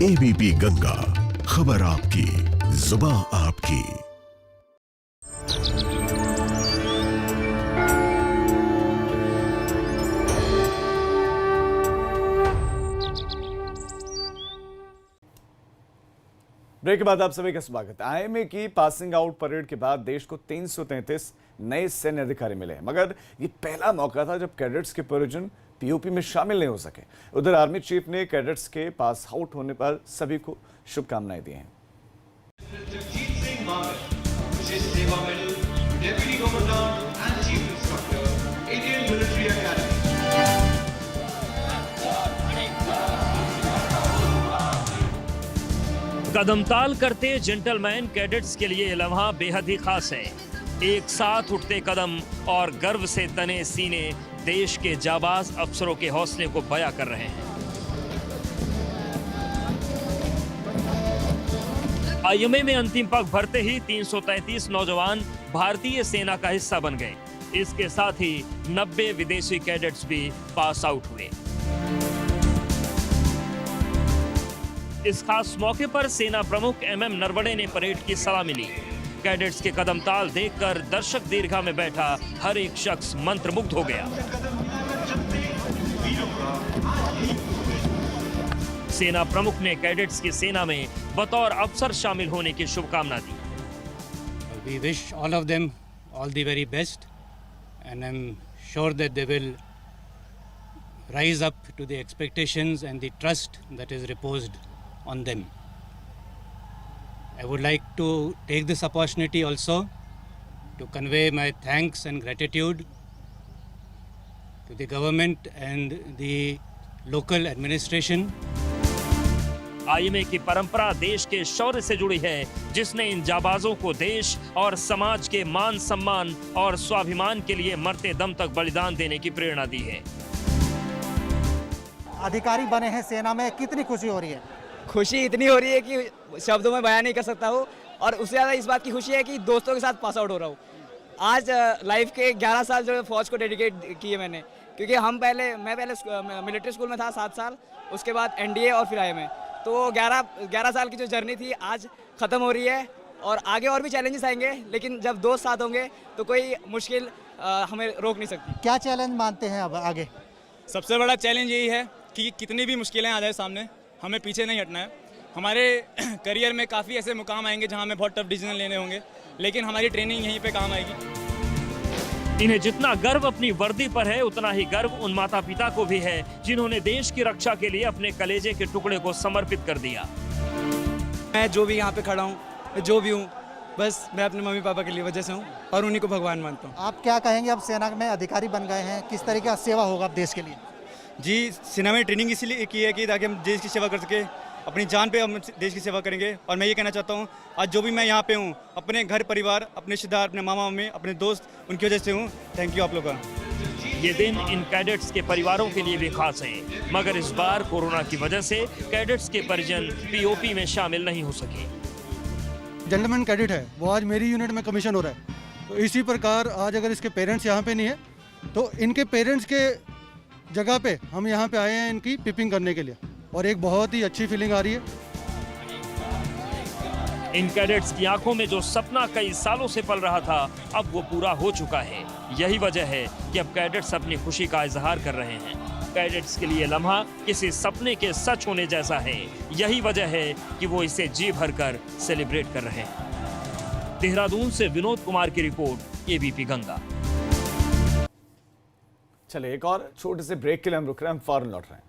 ABP Ganga, खबर आपकी, जुबान आपकी। ब्रेक के बाद आप सभी का स्वागत है। आईएमए की पासिंग आउट परेड के बाद देश को 333 नए सैन्य अधिकारी मिले, मगर ये पहला मौका था जब कैडेट्स के परिजन पीओपी में शामिल नहीं हो सके। उधर आर्मी चीफ ने कैडेट्स के पास आउट होने पर सभी को शुभकामनाएं दी हैं। कदमताल करते जेंटलमैन कैडेट्स के लिए ये लम्हा बेहद ही खास है। एक साथ उठते कदम और गर्व से तने सीने देश के जाबाज अफसरों के हौसले को बयां कर रहे हैं। आईएमए में अंतिम पग भरते ही 333 नौजवान भारतीय सेना का हिस्सा बन गए। इसके साथ ही 90 विदेशी कैडेट्स भी पास आउट हुए। इस खास मौके पर सेना प्रमुख एमएम नरवणे ने परेड की सलामी ली। कैडेट्स के कदम ताल देखकर दर्शक दीर्घा में बैठा हर एक शख्स मंत्रमुग्ध हो गया। सेना प्रमुख ने कैडेट्स की सेना में बतौर अफसर शामिल होने की शुभकामना दी। We wish all of them all the very best, and I'm sure that they will rise up to the expectations and the trust that is reposed on them. I would like to take this opportunity also to convey my thanks and gratitude to the government and the local administration. IMA की परंपरा देश के शौर्य से जुड़ी है, जिसने इन जाबाजों को देश और समाज के मान सम्मान और स्वाभिमान के लिए मरते दम तक बलिदान देने की प्रेरणा दी है। अधिकारी बने हैं सेना में, कितनी खुशी हो रही है? खुशी इतनी हो रही है कि शब्दों में बयान नहीं कर सकता हूँ, और उससे ज़्यादा इस बात की खुशी है कि दोस्तों के साथ पास आउट हो रहा हूँ। आज लाइफ के 11 साल जो फौज को डेडिकेट किए मैंने, क्योंकि मैं पहले मिलिट्री स्कूल में था 7 साल, उसके बाद एनडीए और फिर आईएमए। तो 11 साल की जो जर्नी थी आज ख़त्म हो रही है, और आगे और भी चैलेंजेस आएंगे, लेकिन जब दोस्त साथ होंगे तो कोई मुश्किल हमें रोक नहीं सकती। क्या चैलेंज मानते हैं अब आगे? सबसे बड़ा चैलेंज यही है कि कितनी भी मुश्किलें आ जाए सामने, हमें पीछे नहीं हटना है। हमारे करियर में काफ़ी ऐसे मुकाम आएंगे जहां हमें बहुत टफ डिसीजन लेने होंगे, लेकिन हमारी ट्रेनिंग यहीं पे काम आएगी। इन्हें जितना गर्व अपनी वर्दी पर है, उतना ही गर्व उन माता पिता को भी है जिन्होंने देश की रक्षा के लिए अपने कलेजे के टुकड़े को समर्पित कर दिया। मैं जो भी यहाँ पे खड़ा हूँ, जो भी हूँ, बस मैं अपने मम्मी पापा के लिए वजह से हूँ और उन्हीं को भगवान मानता हूँ। आप क्या कहेंगे, अब सेना में अधिकारी बन गए हैं, किस तरीके का सेवा होगा अब देश के लिए? जी, सेना में ट्रेनिंग इसलिए की है कि ताकि हम देश की सेवा कर सके, अपनी जान पे हम देश की सेवा करेंगे। और मैं ये कहना चाहता हूँ, आज जो भी मैं यहाँ पे हूँ, अपने घर परिवार, अपने रिश्तेदार, अपने मामा मम्मी, अपने दोस्त, उनकी वजह से हूँ। थैंक यू आप लोग का। ये दिन इन कैडेट्स के परिवारों के लिए भी खास है, मगर इस बार कोरोना की वजह से कैडेट्स के परिजन पीओपी में शामिल नहीं हो सके। जेंटलमैन कैडेट है, वो आज मेरी यूनिट में कमीशन हो रहा है, तो इसी प्रकार आज अगर इसके पेरेंट्स यहाँ पे नहीं है, तो इनके पेरेंट्स के जगह पे हम यहाँ पे आए हैं इनकी पिपिंग करने के लिए, और एक बहुत ही अच्छी फीलिंग आ रही है। इन कैडेट्स की आंखों में जो सपना कई सालों से पल रहा था, अब वो पूरा हो चुका है। यही वजह है कि अब कैडेट्स अपनी खुशी का इजहार कर रहे हैं। कैडेट्स के लिए लम्हा किसी सपने के सच होने जैसा है। यही वजह है कि वो इसे जी भरकर सेलिब्रेट कर रहे हैं। देहरादून से विनोद कुमार की रिपोर्ट, एबीपी गंगा। चलिए एक और छोटे से ब्रेक के लिए हम रुक रहे हैं, हम फौरन लौट रहे हैं।